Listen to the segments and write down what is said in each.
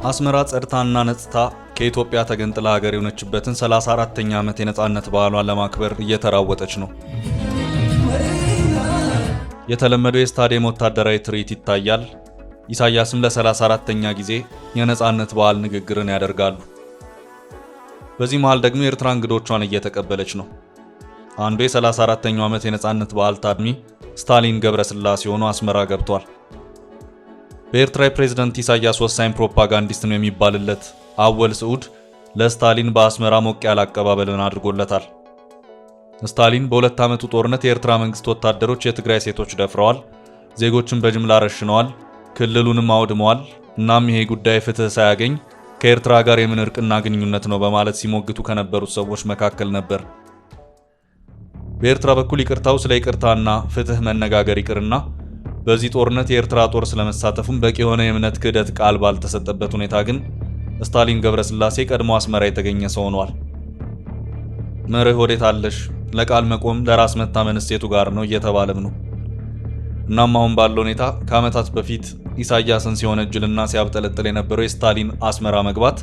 አስመራ ጸድታና ነጽታ ከኢትዮጵያ ተገንጥላ ሀገር የሆነችበትን 34ኛ ዓመት የነጻነት በዓሏን ለማክበር እየተራወጠች ነው። የተለመደው የስታዲየም ወታደራዊ ትርኢት ይታያል። ኢሳያስም ለ34ኛ ጊዜ የነጻነት በዓል ንግግርን ያደርጋሉ። በዚህ መሃል ደግሞ ኤርትራ እንግዶቿን እየተቀበለች ነው። አንዱ የ34ኛው ዓመት የነጻነት በዓል ታድሚ ስታሊን ገብረስላሴ ሆኖ አስመራ ገብቷል። በኤርትራ ፕሬዝዳንት ኢሳያስ ወሳኝ ፕሮፓጋንዲስት ነው የሚባልለት አወል ስዑድ ለስታሊን በአስመራ ሞቅ ያለ አቀባበልን አድርጎለታል። ስታሊን በሁለት ዓመቱ ጦርነት የኤርትራ መንግስት ወታደሮች የትግራይ ሴቶች ደፍረዋል፣ ዜጎችን በጅምላ ረሽነዋል፣ ክልሉንም አውድመዋል። እናም ይሄ ጉዳይ ፍትህ ሳያገኝ ከኤርትራ ጋር የምን እርቅና ግንኙነት ነው በማለት ሲሞግቱ ከነበሩት ሰዎች መካከል ነበር። በኤርትራ በኩል ይቅርታው ስለ ይቅርታና ፍትህ መነጋገር ይቅርና በዚህ ጦርነት የኤርትራ ጦር ስለመሳተፉም በቂ የሆነ የእምነት ክህደት ቃል ባልተሰጠበት ሁኔታ ግን ስታሊን ገብረስላሴ ቀድሞ አስመራ የተገኘ ሰው ሆኗል። መርህ ወዴት አለሽ? ለቃል መቆም ለራስ መታመን እሴቱ ጋር ነው እየተባለም ነው። እናም አሁን ባለው ሁኔታ ከዓመታት በፊት ኢሳያስን ሲወነጅልና ሲያብጠለጥል የነበረው የስታሊን አስመራ መግባት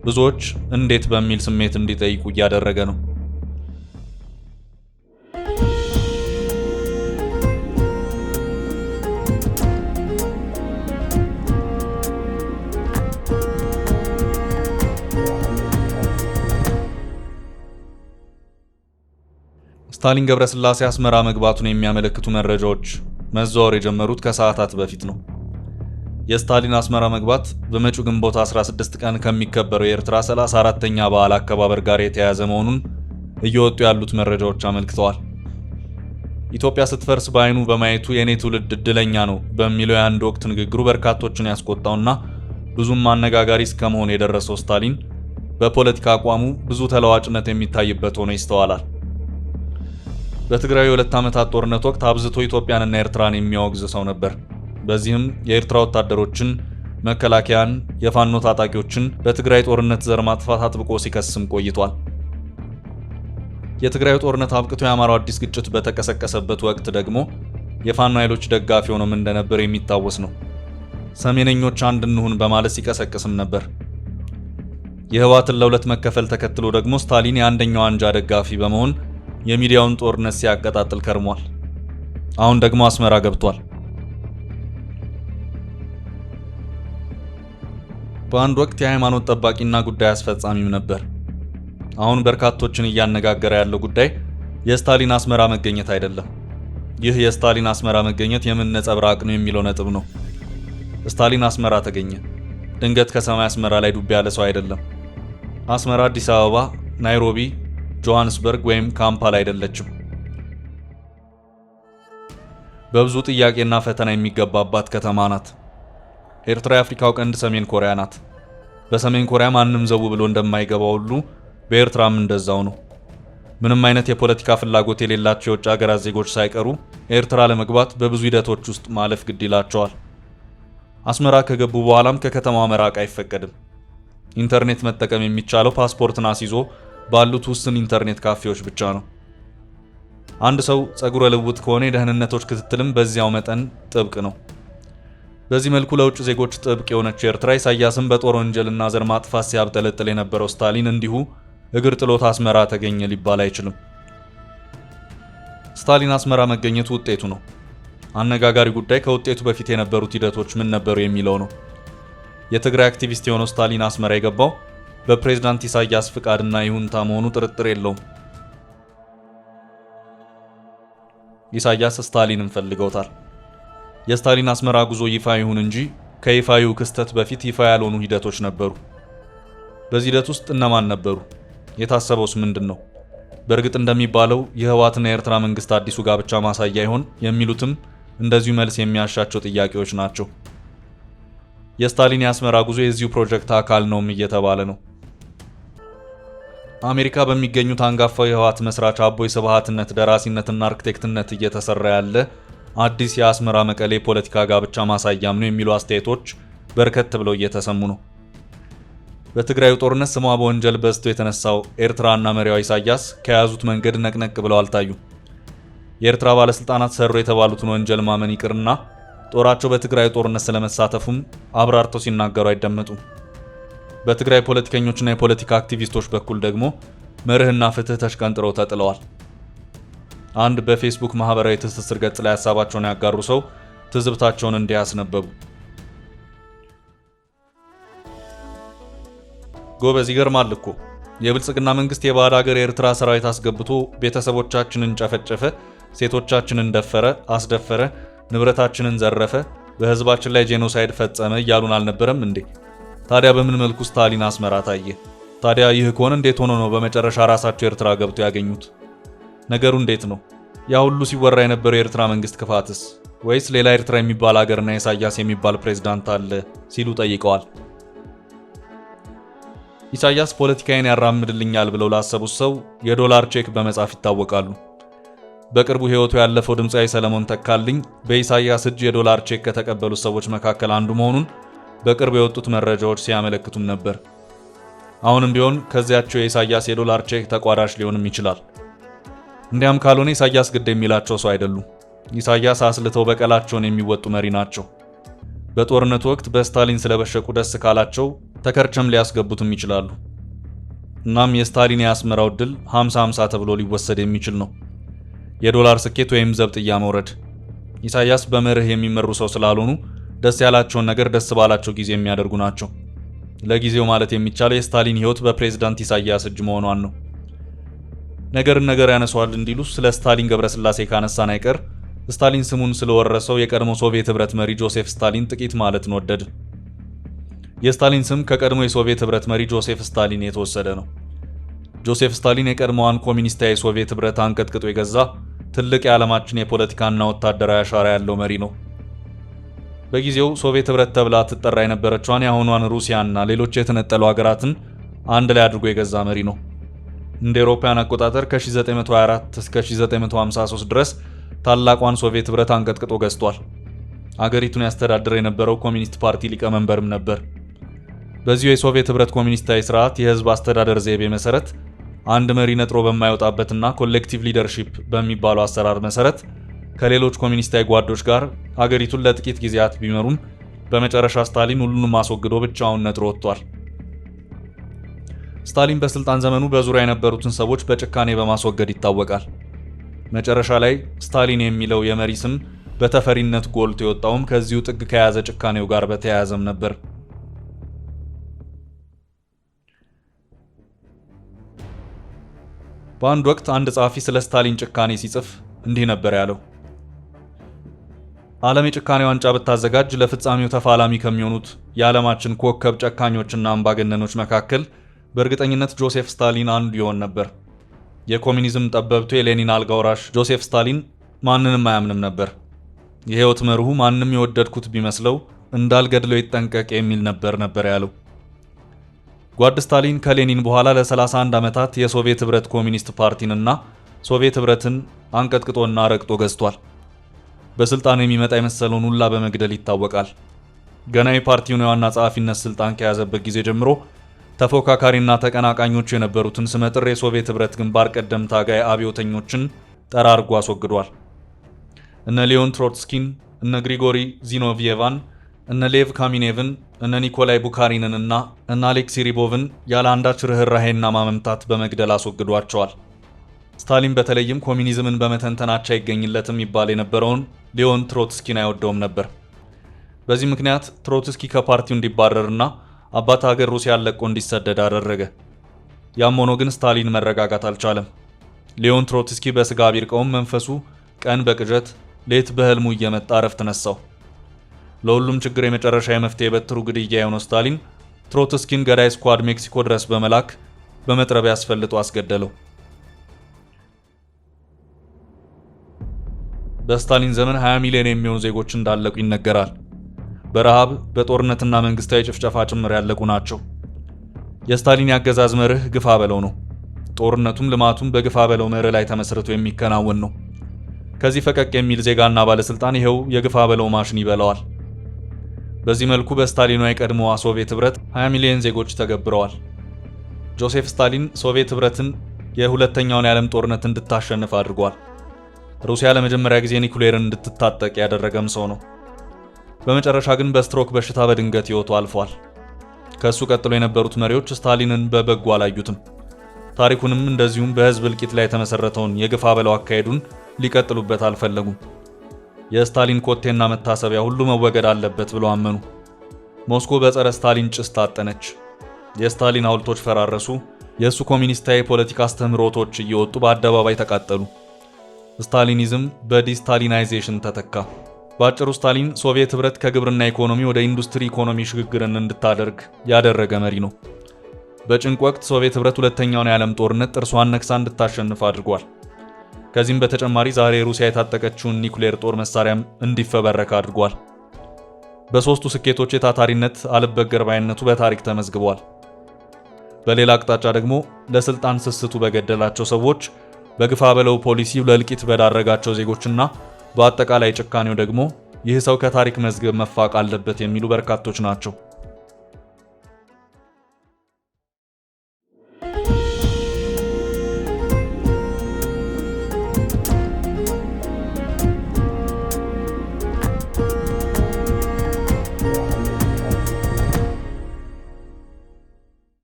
ብዙዎች እንዴት በሚል ስሜት እንዲጠይቁ እያደረገ ነው። ስታሊን ገብረስላሴ አስመራ መግባቱን የሚያመለክቱ መረጃዎች መዘዋወር የጀመሩት ከሰዓታት በፊት ነው። የስታሊን አስመራ መግባት በመጪው ግንቦት 16 ቀን ከሚከበረው የኤርትራ 34ኛ በዓል አከባበር ጋር የተያያዘ መሆኑን እየወጡ ያሉት መረጃዎች አመልክተዋል። ኢትዮጵያ ስትፈርስ በአይኑ በማየቱ የኔ ትውልድ እድለኛ ነው በሚለው የአንድ ወቅት ንግግሩ በርካቶችን ያስቆጣውና ብዙም አነጋጋሪ እስከመሆን የደረሰው ስታሊን በፖለቲካ አቋሙ ብዙ ተለዋጭነት የሚታይበት ሆኖ ይስተዋላል። በትግራይ የሁለት ዓመታት ጦርነት ወቅት አብዝቶ ኢትዮጵያንና ኤርትራን የሚያወግዝ ሰው ነበር። በዚህም የኤርትራ ወታደሮችን፣ መከላከያን፣ የፋኖ ታጣቂዎችን በትግራይ ጦርነት ዘር ማጥፋት አጥብቆ ሲከስም ቆይቷል። የትግራይ ጦርነት አብቅቶ የአማራው አዲስ ግጭት በተቀሰቀሰበት ወቅት ደግሞ የፋኖ ኃይሎች ደጋፊ ሆኖም እንደነበር የሚታወስ ነው። ሰሜነኞች አንድ እንሁን በማለት ሲቀሰቅስም ነበር። የህወሓትን ለሁለት መከፈል ተከትሎ ደግሞ ስታሊን የአንደኛው አንጃ ደጋፊ በመሆን የሚዲያውን ጦርነት ሲያቀጣጥል ከርሟል። አሁን ደግሞ አስመራ ገብቷል። በአንድ ወቅት የሃይማኖት ጠባቂና ጉዳይ አስፈጻሚም ነበር። አሁን በርካቶችን እያነጋገረ ያለው ጉዳይ የስታሊን አስመራ መገኘት አይደለም። ይህ የስታሊን አስመራ መገኘት የምን ነጸብራቅ ነው የሚለው ነጥብ ነው። ስታሊን አስመራ ተገኘ። ድንገት ከሰማይ አስመራ ላይ ዱብ ያለ ሰው አይደለም። አስመራ አዲስ አበባ፣ ናይሮቢ፣ ጆሃንስበርግ ወይም ካምፓላ አይደለችም። በብዙ ጥያቄና ፈተና የሚገባባት ከተማ ናት። ኤርትራ የአፍሪካው ቀንድ ሰሜን ኮሪያ ናት። በሰሜን ኮሪያ ማንም ዘው ብሎ እንደማይገባው ሁሉ በኤርትራም እንደዛው ነው። ምንም አይነት የፖለቲካ ፍላጎት የሌላቸው የውጭ ሀገራት ዜጎች ሳይቀሩ ኤርትራ ለመግባት በብዙ ሂደቶች ውስጥ ማለፍ ግድ ይላቸዋል። አስመራ ከገቡ በኋላም ከከተማዋ መራቅ አይፈቀድም። ኢንተርኔት መጠቀም የሚቻለው ፓስፖርትን አስይዞ ባሉት ውስን ኢንተርኔት ካፌዎች ብቻ ነው። አንድ ሰው ጸጉረ ልውጥ ከሆነ የደህንነቶች ክትትልም በዚያው መጠን ጥብቅ ነው። በዚህ መልኩ ለውጭ ዜጎች ጥብቅ የሆነችው ኤርትራ ኢሳያስን በጦር ወንጀልና ዘር ማጥፋት ሲያብጠለጥል የነበረው ስታሊን እንዲሁ እግር ጥሎት አስመራ ተገኘ ሊባል አይችልም። ስታሊን አስመራ መገኘቱ ውጤቱ ነው። አነጋጋሪ ጉዳይ ከውጤቱ በፊት የነበሩት ሂደቶች ምን ነበሩ የሚለው ነው። የትግራይ አክቲቪስት የሆነው ስታሊን አስመራ የገባው በፕሬዝዳንት ኢሳያስ ፍቃድና ይሁንታ መሆኑ ጥርጥር የለውም። ኢሳያስ ስታሊንን ፈልገውታል። የስታሊን አስመራ ጉዞ ይፋ ይሁን እንጂ ከይፋዊው ክስተት በፊት ይፋ ያልሆኑ ሂደቶች ነበሩ። በዚህ ሂደት ውስጥ እነማን ነበሩ? የታሰበውስ ምንድን ነው? በእርግጥ እንደሚባለው የህወሓትና የኤርትራ መንግስት አዲሱ ጋብቻ ማሳያ ይሆን የሚሉትም እንደዚሁ መልስ የሚያሻቸው ጥያቄዎች ናቸው። የስታሊን የአስመራ ጉዞ የዚሁ ፕሮጀክት አካል ነውም እየተባለ ነው። አሜሪካ በሚገኙት አንጋፋው የህወሓት መስራች አቦይ ስብሃትነት ደራሲነትና አርክቴክትነት እየተሰራ ያለ አዲስ የአስመራ መቀሌ ፖለቲካ ጋብቻ ማሳያም ነው የሚሉ አስተያየቶች በርከት ብለው እየተሰሙ ነው። በትግራዩ ጦርነት ስሟ በወንጀል በዝቶ የተነሳው ኤርትራና መሪዋ ኢሳያስ ከያዙት መንገድ ነቅነቅ ብለው አልታዩም። የኤርትራ ባለስልጣናት ሰሩ የተባሉትን ወንጀል ማመን ይቅርና ጦራቸው በትግራይ ጦርነት ስለመሳተፉም አብራርተው ሲናገሩ አይደመጡም። በትግራይ ፖለቲከኞችና የፖለቲካ አክቲቪስቶች በኩል ደግሞ መርህና ፍትህ ተሽቀንጥረው ተጥለዋል። አንድ በፌስቡክ ማህበራዊ ትስስር ገጽ ላይ ሀሳባቸውን ያጋሩ ሰው ትዝብታቸውን እንዲህ ያስነበቡ። ጎበዝ ይገርማል እኮ የብልጽግና መንግስት የባዕድ ሀገር የኤርትራ ሰራዊት አስገብቶ ቤተሰቦቻችንን ጨፈጨፈ፣ ሴቶቻችንን ደፈረ፣ አስደፈረ፣ ንብረታችንን ዘረፈ፣ በህዝባችን ላይ ጄኖሳይድ ፈጸመ እያሉን አልነበረም እንዴ? ታዲያ በምን መልኩ ስታሊን አስመራ ታየ? ታዲያ ይህ ከሆነ እንዴት ሆኖ ነው በመጨረሻ ራሳቸው ኤርትራ ገብቶ ያገኙት? ነገሩ እንዴት ነው? ያ ሁሉ ሲወራ የነበረው የኤርትራ መንግስት ክፋትስ? ወይስ ሌላ ኤርትራ የሚባል ሀገርና ኢሳያስ የሚባል ፕሬዝዳንት አለ ሲሉ ጠይቀዋል። ኢሳያስ ፖለቲካዬን ያራምድልኛል ብለው ላሰቡት ሰው የዶላር ቼክ በመጻፍ ይታወቃሉ። በቅርቡ ህይወቱ ያለፈው ድምፃዊ ሰለሞን ተካልኝ በኢሳያስ እጅ የዶላር ቼክ ከተቀበሉት ሰዎች መካከል አንዱ መሆኑን በቅርብ የወጡት መረጃዎች ሲያመለክቱም ነበር። አሁንም ቢሆን ከዚያቸው የኢሳያስ የዶላር ቼክ ተቋዳሽ ሊሆንም ይችላል። እንዲያም ካልሆነ ኢሳያስ ግድ የሚላቸው ሰው አይደሉም። ኢሳያስ አስልተው በቀላቸውን የሚወጡ መሪ ናቸው። በጦርነቱ ወቅት በስታሊን ስለበሸቁ ደስ ካላቸው ተከርቸም ሊያስገቡትም ይችላሉ። እናም የስታሊን የአስመራው ድል 50-50 ተብሎ ሊወሰድ የሚችል ነው። የዶላር ስኬት ወይም ዘብጥያ መውረድ። ኢሳያስ በመርህ የሚመሩ ሰው ስላልሆኑ ደስ ያላቸውን ነገር ደስ ባላቸው ጊዜ የሚያደርጉ ናቸው። ለጊዜው ማለት የሚቻለው የስታሊን ህይወት በፕሬዝዳንት ኢሳያስ እጅ መሆኗን ነው። ነገርን ነገር ያነሷል እንዲሉ ስለ ስታሊን ገብረስላሴ ካነሳን አይቀር ስታሊን ስሙን ስለወረሰው የቀድሞ ሶቪየት ህብረት መሪ ጆሴፍ ስታሊን ጥቂት ማለት እንወደድ። የስታሊን ስም ከቀድሞ የሶቪየት ህብረት መሪ ጆሴፍ ስታሊን የተወሰደ ነው። ጆሴፍ ስታሊን የቀድሞዋን ኮሚኒስታዊ ሶቪየት ህብረት አንቀጥቅጦ የገዛ ትልቅ የዓለማችን የፖለቲካና ወታደራዊ አሻራ ያለው መሪ ነው። በጊዜው ሶቪየት ህብረት ተብላ ትጠራ የነበረችዋን የአሁኗን ሩሲያና ሌሎች የተነጠሉ ሀገራትን አንድ ላይ አድርጎ የገዛ መሪ ነው። እንደ አውሮፓውያን አቆጣጠር ከ1924 እስከ 1953 ድረስ ታላቋን ሶቪየት ህብረት አንቀጥቅጦ ገዝቷል። አገሪቱን ያስተዳድር የነበረው ኮሚኒስት ፓርቲ ሊቀመንበርም ነበር። በዚሁ የሶቪየት ህብረት ኮሚኒስታዊ ስርዓት የህዝብ አስተዳደር ዘይቤ መሰረት አንድ መሪ ነጥሮ በማይወጣበትና ኮሌክቲቭ ሊደርሺፕ በሚባለው አሰራር መሰረት ከሌሎች ኮሚኒስታዊ ጓዶች ጋር አገሪቱን ለጥቂት ጊዜያት ቢመሩም በመጨረሻ ስታሊን ሁሉንም አስወግዶ ብቻውን ነጥሮ ወጥቷል። ስታሊን በስልጣን ዘመኑ በዙሪያ የነበሩትን ሰዎች በጭካኔ በማስወገድ ይታወቃል። መጨረሻ ላይ ስታሊን የሚለው የመሪ ስም በተፈሪነት ጎልቶ የወጣውም ከዚሁ ጥግ ከያዘ ጭካኔው ጋር በተያያዘም ነበር። በአንድ ወቅት አንድ ጸሐፊ ስለ ስታሊን ጭካኔ ሲጽፍ እንዲህ ነበር ያለው። ዓለም የጭካኔ ዋንጫ ብታዘጋጅ ለፍጻሜው ተፋላሚ ከሚሆኑት የዓለማችን ኮከብ ጨካኞችና አምባገነኖች መካከል በእርግጠኝነት ጆሴፍ ስታሊን አንዱ ይሆን ነበር። የኮሚኒዝም ጠበብቱ የሌኒን አልጋ ወራሽ ጆሴፍ ስታሊን ማንንም አያምንም ነበር። የህይወት መርሁ ማንም የወደድኩት ቢመስለው እንዳልገድለው ይጠንቀቅ የሚል ነበር ያለው። ጓድ ስታሊን ከሌኒን በኋላ ለ31 ዓመታት የሶቪየት ህብረት ኮሚኒስት ፓርቲንና ሶቪየት ህብረትን አንቀጥቅጦና ረግጦ ገዝቷል። በስልጣን የሚመጣ የመሰለውን ሁላ በመግደል ይታወቃል። ገና የፓርቲውን የዋና ጸሐፊነት ስልጣን ከያዘበት ጊዜ ጀምሮ ተፎካካሪና ተቀናቃኞቹ የነበሩትን ስመጥር የሶቪየት ህብረት ግንባር ቀደም ታጋይ አብዮተኞችን ጠራርጎ አስወግዷል። እነ ሊዮን ትሮትስኪን፣ እነ ግሪጎሪ ዚኖቪየቫን፣ እነ ሌቭ ካሚኔቭን፣ እነ ኒኮላይ ቡካሪንን እና እነ አሌክሲ ሪቦቭን ያለ አንዳች ርህራሄና ማመምታት በመግደል አስወግዷቸዋል። ስታሊን በተለይም ኮሚኒዝምን በመተንተናቻ ይገኝለትም ይባል የነበረውን ሊዮን ትሮትስኪን አይወደውም ነበር። በዚህ ምክንያት ትሮትስኪ ከፓርቲው እንዲባረርና አባት ሀገር ሩሲያን ለቆ እንዲሰደድ አደረገ። ያም ሆኖ ግን ስታሊን መረጋጋት አልቻለም። ሊዮን ትሮትስኪ በስጋ ቢርቀውም መንፈሱ ቀን በቅዠት ሌት በህልሙ እየመጣ እረፍት ነሳው። ለሁሉም ችግር የመጨረሻ የመፍትሄ በትሩ ግድያ የሆነው ስታሊን ትሮትስኪን ገዳይ ስኳድ ሜክሲኮ ድረስ በመላክ በመጥረቢያ አስፈልጦ አስገደለው። በስታሊን ዘመን 20 ሚሊዮን የሚሆኑ ዜጎች እንዳለቁ ይነገራል። በረሃብ በጦርነትና መንግስታዊ ጭፍጨፋ ጭምር ያለቁ ናቸው። የስታሊን ያገዛዝ መርህ ግፋ በለው ነው። ጦርነቱም ልማቱም በግፋ በለው መርህ ላይ ተመስርቶ የሚከናወን ነው። ከዚህ ፈቀቅ የሚል ዜጋና ባለስልጣን ይሄው የግፋ በለው ማሽን ይበላዋል። በዚህ መልኩ በስታሊኗ የቀድሞዋ ሶቪየት ህብረት 20 ሚሊዮን ዜጎች ተገብረዋል። ጆሴፍ ስታሊን ሶቪየት ህብረትን የሁለተኛውን የዓለም ጦርነት እንድታሸንፍ አድርጓል። ሩሲያ ለመጀመሪያ ጊዜ ኒኩሌርን እንድትታጠቅ ያደረገም ሰው ነው። በመጨረሻ ግን በስትሮክ በሽታ በድንገት ህይወቱ አልፏል። ከሱ ቀጥሎ የነበሩት መሪዎች ስታሊንን በበጎ አላዩትም። ታሪኩንም እንደዚሁም በህዝብ እልቂት ላይ የተመሰረተውን የግፍ አበላው አካሄዱን ሊቀጥሉበት አልፈለጉም። የስታሊን ኮቴና መታሰቢያ ሁሉ መወገድ አለበት ብለው አመኑ። ሞስኮ በጸረ ስታሊን ጭስ ታጠነች። የስታሊን ሐውልቶች ፈራረሱ። የእሱ ኮሚኒስታዊ የፖለቲካ አስተምህሮቶች እየወጡ በአደባባይ ተቃጠሉ። ስታሊኒዝም በዲስታሊናይዜሽን ተተካ። በአጭሩ ስታሊን ሶቪየት ህብረት ከግብርና ኢኮኖሚ ወደ ኢንዱስትሪ ኢኮኖሚ ሽግግርን እንድታደርግ ያደረገ መሪ ነው። በጭንቅ ወቅት ሶቪየት ህብረት ሁለተኛውን የዓለም ጦርነት ጥርሷን ነክሳ እንድታሸንፍ አድርጓል። ከዚህም በተጨማሪ ዛሬ ሩሲያ የታጠቀችውን ኒውክሌር ጦር መሳሪያም እንዲፈበረክ አድርጓል። በሶስቱ ስኬቶች የታታሪነት አልበገር ባይነቱ በታሪክ ተመዝግቧል። በሌላ አቅጣጫ ደግሞ ለስልጣን ስስቱ በገደላቸው ሰዎች፣ በግፋ በለው ፖሊሲው ለእልቂት በዳረጋቸው ዜጎችና በአጠቃላይ ጭካኔው ደግሞ ይህ ሰው ከታሪክ መዝገብ መፋቅ አለበት የሚሉ በርካቶች ናቸው።